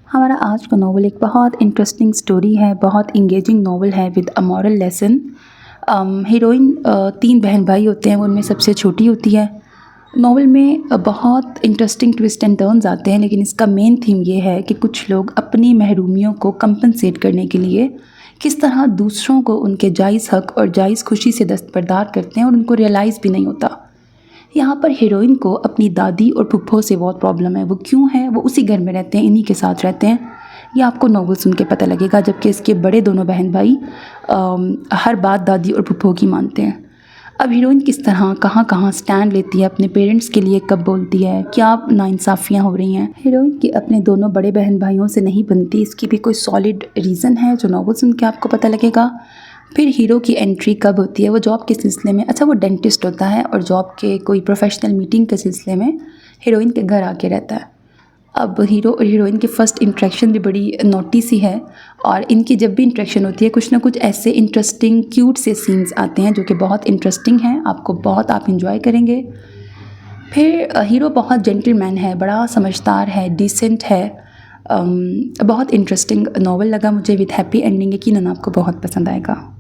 हमारा आज का नावल एक बहुत इंटरेस्टिंग स्टोरी है, बहुत इंगेजिंग नावल है with a moral lesson. Heroine 3 बहन भाई होते हैं, वो उनमें सबसे छोटी होती है। नावल में बहुत इंटरेस्टिंग ट्विस्ट एंड टर्न्स आते हैं, लेकिन इसका मेन थीम ये है कि कुछ लोग अपनी महरूमियों को कंपनसेट करने के लिए किस तरह दूसरों को उनके जायज़ हक और जायज़ खुशी से दस्तबरदार करते हैं और उनको रियलाइज़ भी नहीं होता। यहाँ पर हीरोइन को अपनी दादी और फूफो से बहुत प्रॉब्लम है। वो क्यों है? वो उसी घर में रहते हैं, इन्हीं के साथ रहते हैं। ये आपको नॉवल सुन के पता लगेगा, जबकि इसके बड़े दोनों बहन भाई हर बात दादी और फूफो की मानते हैं। अब हीरोइन किस तरह कहाँ कहाँ स्टैंड लेती है अपने पेरेंट्स के लिए, कब बोलती है, क्या नाइंसाफ़ियाँ हो रही हैं। हीरोइन की अपने दोनों बड़े बहन भाइयों से नहीं बनती, इसकी भी कोई सॉलिड रीज़न है जो नॉवल सुन के आपको पता लगेगा। फिर हीरो की एंट्री कब होती है, वो जॉब के सिलसिले में, अच्छा वो डेंटिस्ट होता है और जॉब के कोई प्रोफेशनल मीटिंग के सिलसिले में हीरोइन के घर आके रहता है। अब हीरो और हीरोइन की फ़र्स्ट इंटरेक्शन भी बड़ी नॉटी सी है, और इनकी जब भी इंटरेक्शन होती है कुछ ना कुछ ऐसे इंटरेस्टिंग क्यूट से सीन्स आते हैं जो कि बहुत इंटरेस्टिंग हैं, आपको बहुत आप इंजॉय करेंगे। फिर हीरो बहुत जेंटलमैन है, बड़ा समझदार है, डिसेंट है। बहुत इंटरेस्टिंग नावल लगा मुझे विद हैप्पी एंडिंग। यकीनन आपको बहुत पसंद आएगा।